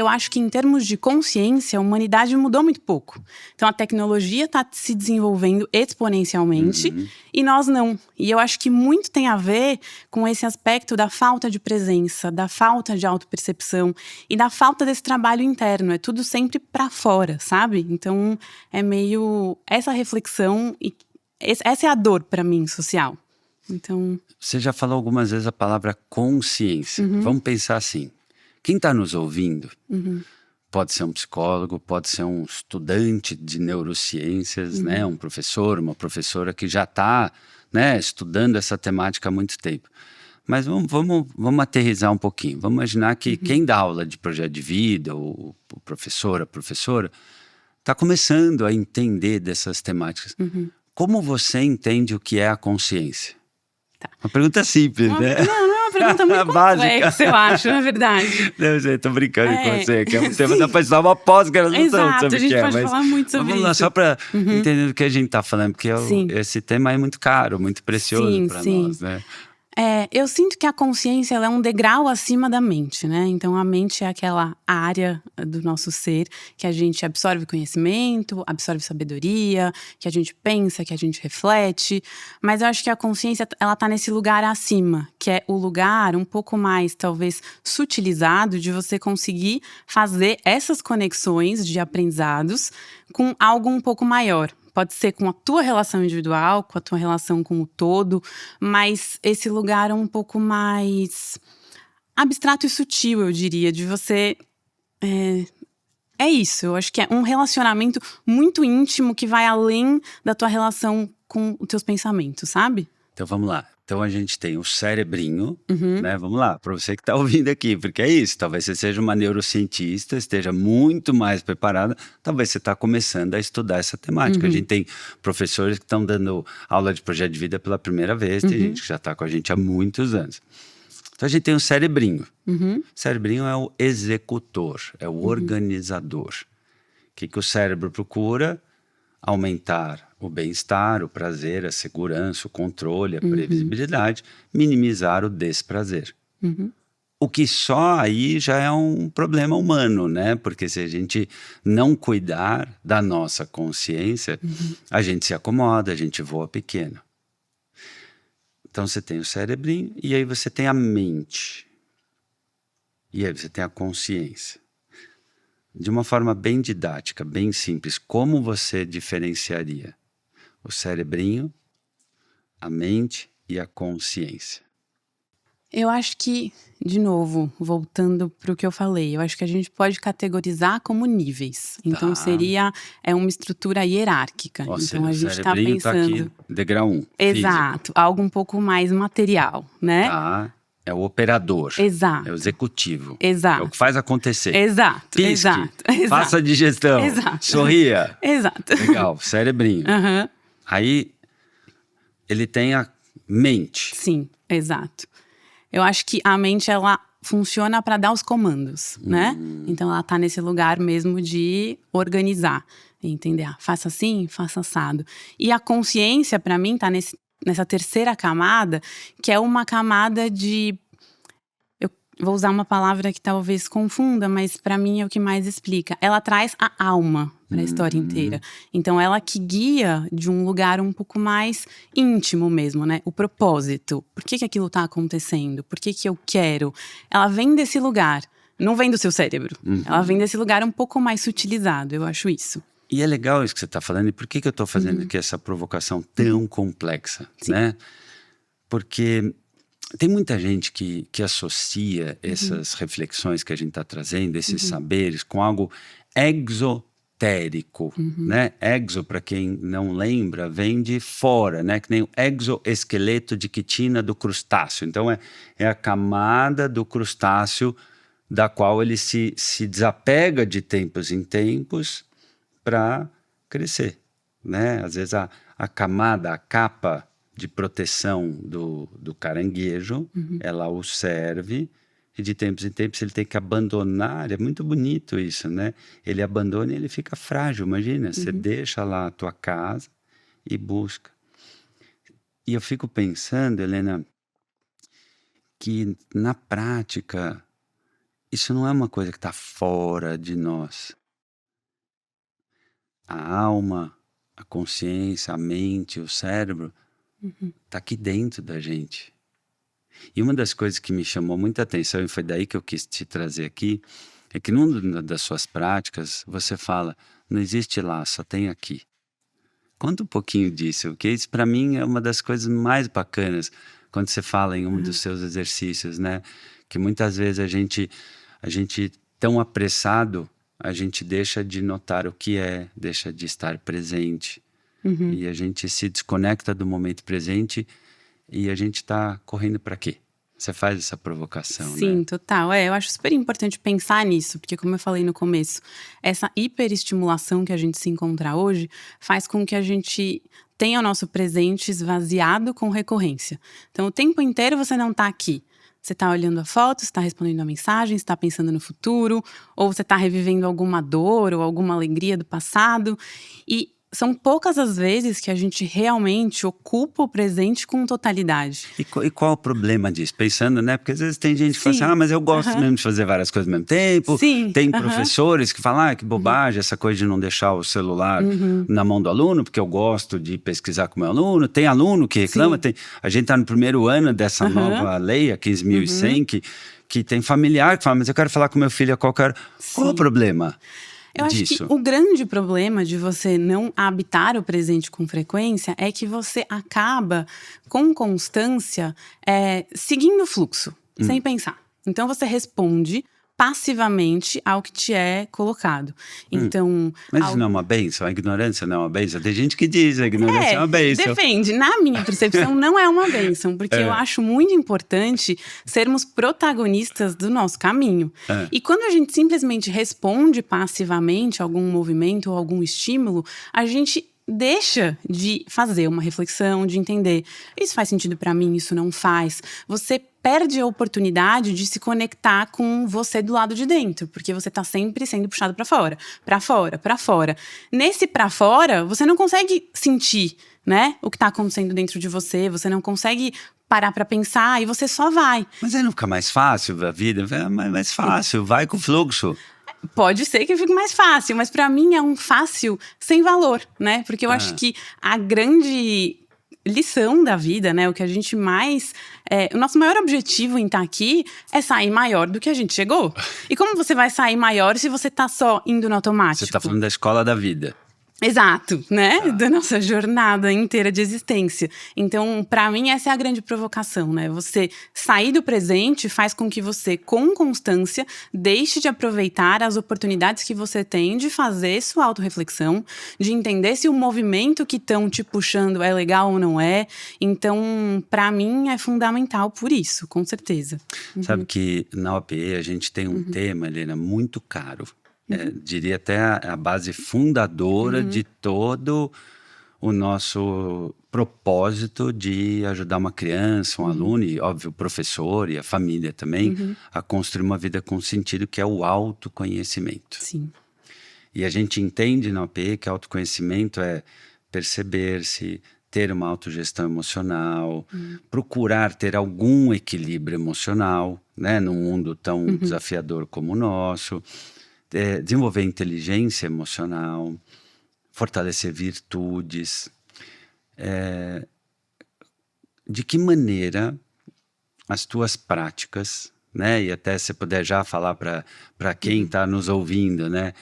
acho que em termos de consciência, a humanidade mudou muito pouco. Então a tecnologia está se desenvolvendo exponencialmente e nós não. E eu acho que muito tem a ver com esse aspecto da falta de presença, da falta de autopercepção e da falta desse trabalho interno. É tudo sempre para fora, sabe? Então é meio essa reflexão e essa é a dor para mim social. Então... Você já falou algumas vezes a palavra consciência. Vamos pensar assim. Quem está nos ouvindo pode ser um psicólogo, pode ser um estudante de neurociências, né? Um professor, uma professora que já está, né, estudando essa temática há muito tempo. Mas vamos aterrissar um pouquinho. Vamos imaginar que quem dá aula de projeto de vida, o professor, a professora, está começando a entender dessas temáticas. Como você entende o que é a consciência? Tá. Uma pergunta simples, né? Não é uma pergunta muito complexa, eu acho, na verdade. Não sei, tô brincando com você, que é um tema da pessoa, uma pós-graduação, Exato, sabe a gente que é, pode falar muito sobre vamos lá, isso. só para entender do que a gente tá falando, porque esse tema é muito caro, muito precioso para nós, né? Eu sinto que a consciência ela é um degrau acima da mente, né? Então a mente é aquela área do nosso ser que a gente absorve conhecimento, absorve sabedoria, que a gente pensa, que a gente reflete. Mas eu acho que a consciência ela tá nesse lugar acima, que é o lugar um pouco mais, talvez, sutilizado de você conseguir fazer essas conexões de aprendizados com algo um pouco maior. Pode ser com a tua relação individual, com a tua relação com o todo, mas esse lugar é um pouco mais abstrato e sutil, eu diria, de você... É isso, eu acho que é um relacionamento muito íntimo que vai além da tua relação com os teus pensamentos, sabe? Então vamos lá. Então a gente tem o cerebrinho, né? Vamos lá, para você que está ouvindo aqui, porque é isso. Talvez você seja uma neurocientista, esteja muito mais preparada. Talvez você está começando a estudar essa temática. A gente tem professores que estão dando aula de projeto de vida pela primeira vez. Tem gente que já está com a gente há muitos anos. Então a gente tem o cerebrinho. O cerebrinho é o executor, é o organizador. O que o cérebro procura? Aumentar o bem-estar, o prazer, a segurança, o controle, a previsibilidade, minimizar o desprazer. O que só aí já é um problema humano, né? Porque se a gente não cuidar da nossa consciência, a gente se acomoda, a gente voa pequeno. Então você tem o cerebrinho e aí você tem a mente. E aí você tem a consciência. De uma forma bem didática, bem simples, como você diferenciaria o cerebrinho, a mente e a consciência? Eu acho que, de novo, voltando para o que eu falei, eu acho que a gente pode categorizar como níveis. Então seria uma estrutura hierárquica. Ou então seja, a o gente está cerebrinho pensando... tá aqui, degrau 1, Exato, físico. algo um pouco mais material, né? Tá. É o operador. Exato. É o executivo. Exato. É o que faz acontecer. Exato. Pisque, Exato. faça a digestão. Exato. Sorria. Exato. Legal, cerebrinho. Aí ele tem a mente. Sim, exato. Eu acho que a mente, ela funciona para dar os comandos, né? Então ela tá nesse lugar mesmo de organizar, entender? Faça assim, faça assado. E a consciência, para mim, tá nessa terceira camada, que é uma camada de... Eu vou usar uma palavra que talvez confunda, mas para mim é o que mais explica. Ela traz a alma para a história inteira. Então ela que guia de um lugar um pouco mais íntimo mesmo, né? O propósito. Por que aquilo tá acontecendo? Por que eu quero? Ela vem desse lugar. Não vem do seu cérebro. Ela vem desse lugar um pouco mais sutilizado, eu acho isso. E é legal isso que você está falando. E por que eu estou fazendo aqui essa provocação tão complexa, né? Porque tem muita gente que associa essas reflexões que a gente está trazendo, esses saberes, com algo exotérico, né? Exo, para quem não lembra, vem de fora, né? Que nem o exoesqueleto de quitina do crustáceo. Então é a camada do crustáceo da qual ele se desapega de tempos em tempos para crescer, né? Às vezes a camada, a capa de proteção do caranguejo, ela o serve, e de tempos em tempos ele tem que abandonar. É muito bonito isso, né? Ele abandona e ele fica frágil, imagina, você deixa lá a tua casa e busca. E eu fico pensando, Helena, que na prática isso não é uma coisa que está fora de nós. A alma, a consciência, a mente, o cérebro, está aqui dentro da gente. E uma das coisas que me chamou muita atenção, e foi daí que eu quis te trazer aqui, é que numa das suas práticas, você fala, não existe lá, só tem aqui. Conta um pouquinho disso, porque isso para mim é uma das coisas mais bacanas, quando você fala em um dos seus exercícios, né? Que muitas vezes a gente tão apressado, a gente deixa de notar o que é, deixa de estar presente. E a gente se desconecta do momento presente e a gente está correndo para quê? Você faz essa provocação, Sim, né? total. Eu acho super importante pensar nisso, porque como eu falei no começo, essa hiperestimulação que a gente se encontra hoje faz com que a gente tenha o nosso presente esvaziado com recorrência. Então, o tempo inteiro você não tá aqui. Você tá olhando a foto, você tá respondendo a mensagem, você tá pensando no futuro, ou você tá revivendo alguma dor ou alguma alegria do passado. E são poucas as vezes que a gente realmente ocupa o presente com totalidade. E qual o problema disso? Pensando, né? Porque às vezes tem gente que fala assim, Sim. mas eu gosto mesmo de fazer várias coisas ao mesmo tempo. Sim. Tem professores que falam, que bobagem essa coisa de não deixar o celular na mão do aluno, porque eu gosto de pesquisar com o meu aluno. Tem aluno que reclama, a gente está no primeiro ano dessa nova lei, a 15.100, que tem familiar que fala, mas eu quero falar com meu filho a qualquer hora. Qual o problema? Eu acho que o grande problema de você não habitar o presente com frequência é que você acaba, com constância, seguindo o fluxo, sem pensar. Então, você responde passivamente ao que te é colocado. Então, Mas isso não é uma bênção? A ignorância não é uma bênção? Tem gente que diz a ignorância é uma bênção. Depende. Na minha percepção, não é uma bênção. Porque eu acho muito importante sermos protagonistas do nosso caminho. E quando a gente simplesmente responde passivamente a algum movimento ou algum estímulo, a gente deixa de fazer uma reflexão, de entender, isso faz sentido pra mim, isso não faz. Você perde a oportunidade de se conectar com você do lado de dentro, porque você tá sempre sendo puxado pra fora, pra fora, pra fora. Nesse pra fora, você não consegue sentir, né, o que tá acontecendo dentro de você, você não consegue parar pra pensar e você só vai. Mas aí não fica mais fácil a vida? É mais fácil, vai com o fluxo. Pode ser que fique mais fácil, mas pra mim é um fácil sem valor, né? Porque eu acho que a grande lição da vida, né? O que a gente mais… o nosso maior objetivo em estar aqui é sair maior do que a gente chegou. E como você vai sair maior se você tá só indo no automático? Você tá falando da escola da vida. Exato, né? Da nossa jornada inteira de existência. Então, pra mim, essa é a grande provocação, né? Você sair do presente faz com que você, com constância, deixe de aproveitar as oportunidades que você tem de fazer sua autorreflexão, de entender se o movimento que estão te puxando é legal ou não é. Então, pra mim, é fundamental por isso, com certeza. Sabe que na OPE a gente tem um tema, Helena, muito caro. Diria até a base fundadora de todo o nosso propósito de ajudar uma criança, um aluno e, óbvio, o professor e a família também, a construir uma vida com sentido, que é o autoconhecimento. Sim. E a gente entende na OPE que autoconhecimento é perceber-se, ter uma autogestão emocional, procurar ter algum equilíbrio emocional, né, num mundo tão desafiador como o nosso, desenvolver inteligência emocional, fortalecer virtudes. De que maneira as tuas práticas, né, e até se puder já falar para quem está nos ouvindo, né,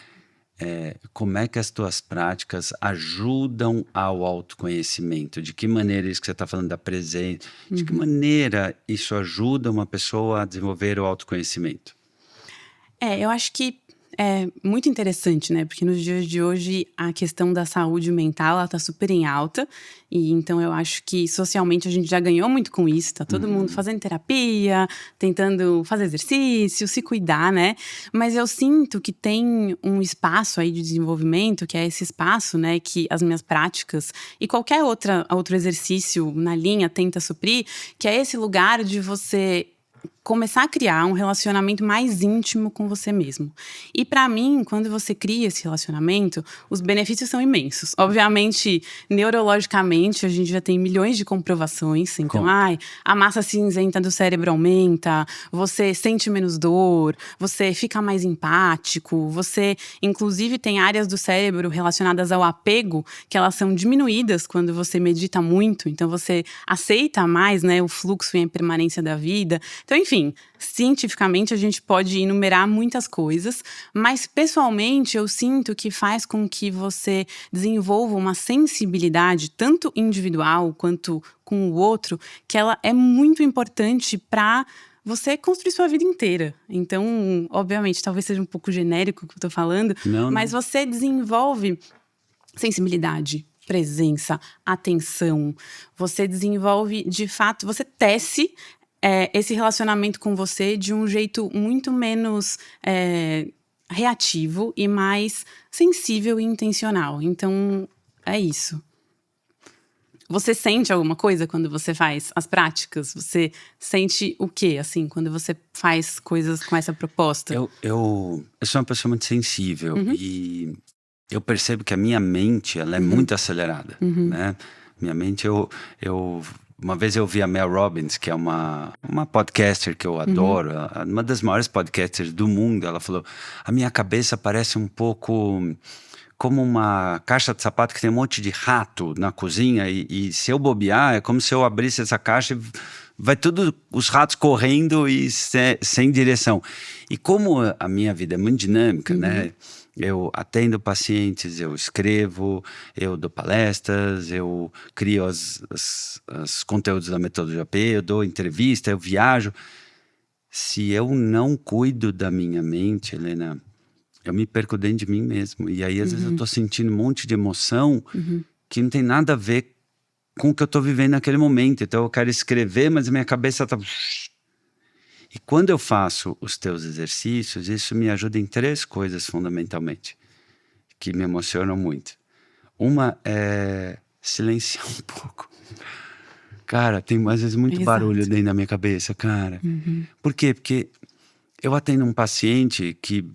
como é que as tuas práticas ajudam ao autoconhecimento? De que maneira isso que você está falando da presença, de que maneira isso ajuda uma pessoa a desenvolver o autoconhecimento? Eu acho que é muito interessante, né? Porque nos dias de hoje a questão da saúde mental, ela tá super em alta. E então eu acho que socialmente a gente já ganhou muito com isso. Tá todo mundo fazendo terapia, tentando fazer exercício, se cuidar, né? Mas eu sinto que tem um espaço aí de desenvolvimento, que é esse espaço, né? Que as minhas práticas e qualquer outro exercício na linha tenta suprir, que é esse lugar de você começar a criar um relacionamento mais íntimo com você mesmo. E pra mim, quando você cria esse relacionamento, os benefícios são imensos. Obviamente, neurologicamente, a gente já tem milhões de comprovações. Então, a massa cinzenta do cérebro aumenta, você sente menos dor, você fica mais empático, você, inclusive, tem áreas do cérebro relacionadas ao apego, que elas são diminuídas quando você medita muito. Então, você aceita mais, né, o fluxo e a impermanência da vida. Então, enfim, cientificamente a gente pode enumerar muitas coisas, mas pessoalmente eu sinto que faz com que você desenvolva uma sensibilidade, tanto individual quanto com o outro, que ela é muito importante para você construir sua vida inteira. Então, obviamente, talvez seja um pouco genérico o que eu tô falando, mas você desenvolve sensibilidade, presença, atenção. Você desenvolve, de fato, você tece esse relacionamento com você de um jeito muito menos reativo e mais sensível e intencional. Então, é isso. Você sente alguma coisa quando você faz as práticas? Você sente o quê, assim, quando você faz coisas com essa proposta? Eu sou uma pessoa muito sensível e eu percebo que a minha mente, ela é muito acelerada, né? Minha mente, uma vez eu vi a Mel Robbins, que é uma podcaster que eu adoro, uma das maiores podcasters do mundo. Ela falou, a minha cabeça parece um pouco como uma caixa de sapato que tem um monte de rato na cozinha e se eu bobear, é como se eu abrisse essa caixa e vai tudo, os ratos correndo e sem direção. E como a minha vida é muito dinâmica, né? Eu atendo pacientes, eu escrevo, eu dou palestras, eu crio os conteúdos da Metodologia AP, eu dou entrevista, eu viajo. Se eu não cuido da minha mente, Helena, eu me perco dentro de mim mesmo. E aí, às vezes, eu tô sentindo um monte de emoção que não tem nada a ver com o que eu tô vivendo naquele momento. Então, eu quero escrever, mas a minha cabeça tá... E quando eu faço os teus exercícios, isso me ajuda em 3 coisas fundamentalmente, que me emocionam muito. Uma é silenciar um pouco. Cara, tem às vezes muito barulho dentro da minha cabeça, cara. Por quê? Porque eu atendo um paciente que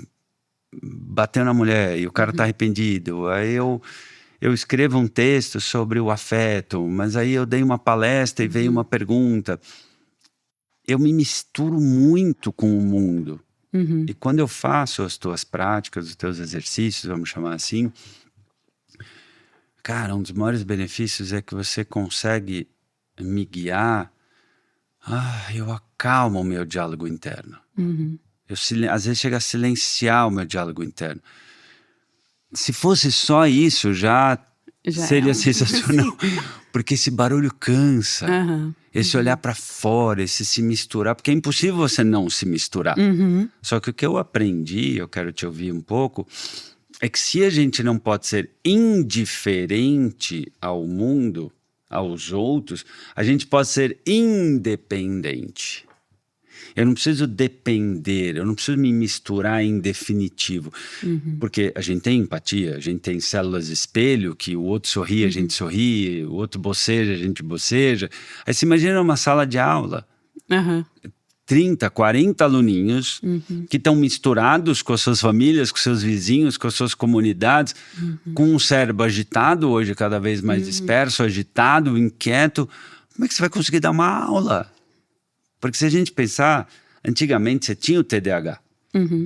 bateu na mulher e o cara tá arrependido. Aí eu escrevo um texto sobre o afeto, mas aí eu dei uma palestra e veio uma pergunta. Eu me misturo muito com o mundo. E quando eu faço as tuas práticas, os teus exercícios, vamos chamar assim, cara, um dos maiores benefícios é que você consegue me guiar. Eu acalmo o meu diálogo interno. Às vezes chega a silenciar o meu diálogo interno. Se fosse só isso, já seria sensacional. Porque esse barulho cansa. Esse olhar para fora, esse se misturar. Porque é impossível você não se misturar. Só que o que eu aprendi, eu quero te ouvir um pouco, é que se a gente não pode ser indiferente ao mundo, aos outros, a gente pode ser independente. Eu não preciso depender, eu não preciso me misturar em definitivo. Porque a gente tem empatia, a gente tem células espelho, que o outro sorri, a gente sorri, o outro boceja, a gente boceja. Aí você imagina uma sala de aula, 30, 40 aluninhos que estão misturados com as suas famílias, com seus vizinhos, com as suas comunidades, com um cérebro agitado hoje, cada vez mais disperso, agitado, inquieto. Como é que você vai conseguir dar uma aula? Porque se a gente pensar, antigamente você tinha o TDAH,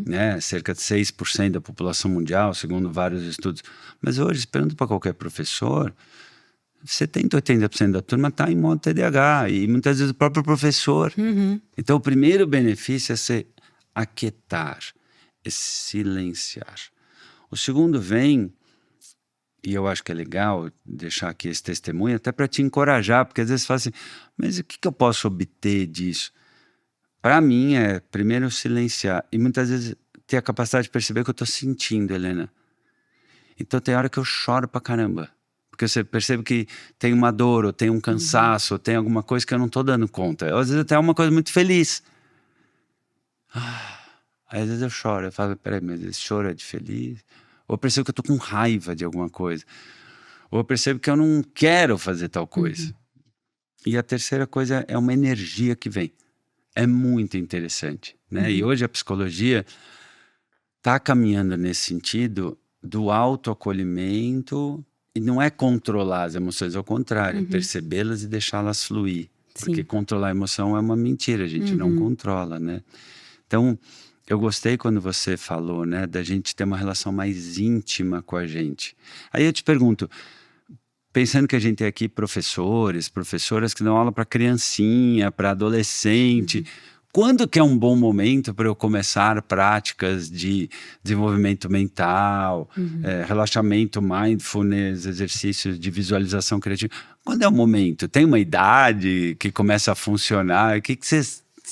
né? Cerca de 6% da população mundial, segundo vários estudos. Mas hoje, pergunta para qualquer professor, 70%, 80% da turma está em modo TDAH, e muitas vezes o próprio professor. Então, o primeiro benefício é se aquietar, é silenciar. O segundo vem, e eu acho que é legal deixar aqui esse testemunho, até para te encorajar, porque às vezes você fala assim, mas o que eu posso obter disso? Para mim é, primeiro, silenciar, e muitas vezes ter a capacidade de perceber o que eu estou sentindo, Helena. Então tem hora que eu choro pra caramba, porque você percebe que tem uma dor, ou tem um cansaço, ou tem alguma coisa que eu não estou dando conta. Às vezes até é uma coisa muito feliz. Aí às vezes eu choro, eu falo, peraí, mas esse choro é de feliz? Ou eu percebo que eu tô com raiva de alguma coisa. Ou eu percebo que eu não quero fazer tal coisa. E a terceira coisa é uma energia que vem. é muito interessante, né? E hoje a psicologia está caminhando nesse sentido do autoacolhimento, e não é controlar as emoções, ao contrário, é percebê-las e deixá-las fluir. Porque Sim. controlar a emoção é uma mentira, a gente não controla, né? Então, eu gostei quando você falou, né, da gente ter uma relação mais íntima com a gente. Aí eu te pergunto, pensando que a gente tem aqui professores, professoras que dão aula para criancinha, para adolescente, quando que é um bom momento para eu começar práticas de desenvolvimento mental, relaxamento, mindfulness, exercícios de visualização criativa? Quando é o momento? Tem uma idade que começa a funcionar? O que você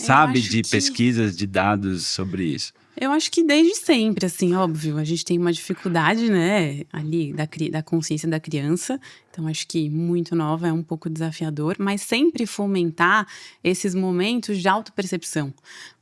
Eu sabe acho de que pesquisas, de dados sobre isso? Eu acho que desde sempre, assim, óbvio, a gente tem uma dificuldade, né, ali da consciência da criança. Então, acho que muito nova é um pouco desafiador, mas sempre fomentar esses momentos de autopercepção.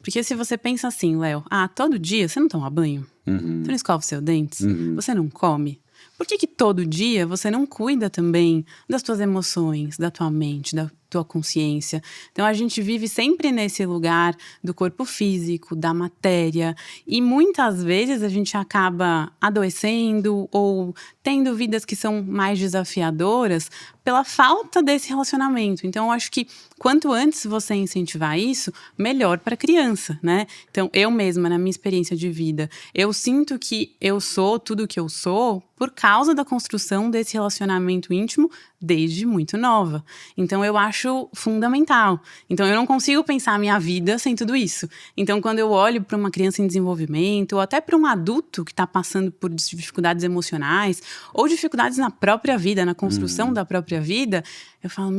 Porque se você pensa assim, Léo, todo dia você não toma banho? Você não escova os seus dentes? Você não come? Por que todo dia você não cuida também das tuas emoções, da tua mente, da tua consciência? Então a gente vive sempre nesse lugar do corpo físico, da matéria, e muitas vezes a gente acaba adoecendo ou tendo vidas que são mais desafiadoras pela falta desse relacionamento. Então eu acho que quanto antes você incentivar isso, melhor para a criança, né? Então eu mesma, na minha experiência de vida, eu sinto que eu sou tudo o que eu sou por causa da construção desse relacionamento íntimo desde muito nova. Então eu acho fundamental. Então eu não consigo pensar a minha vida sem tudo isso. Então quando eu olho para uma criança em desenvolvimento ou até para um adulto que está passando por dificuldades emocionais ou dificuldades na própria vida, na construção da própria vida, eu falo,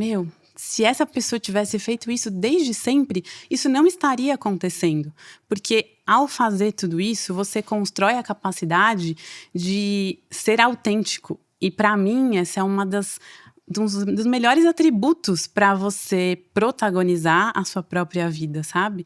se essa pessoa tivesse feito isso desde sempre, isso não estaria acontecendo. Porque ao fazer tudo isso, você constrói a capacidade de ser autêntico. E para mim, essa é uma dos melhores atributos para você protagonizar a sua própria vida, sabe?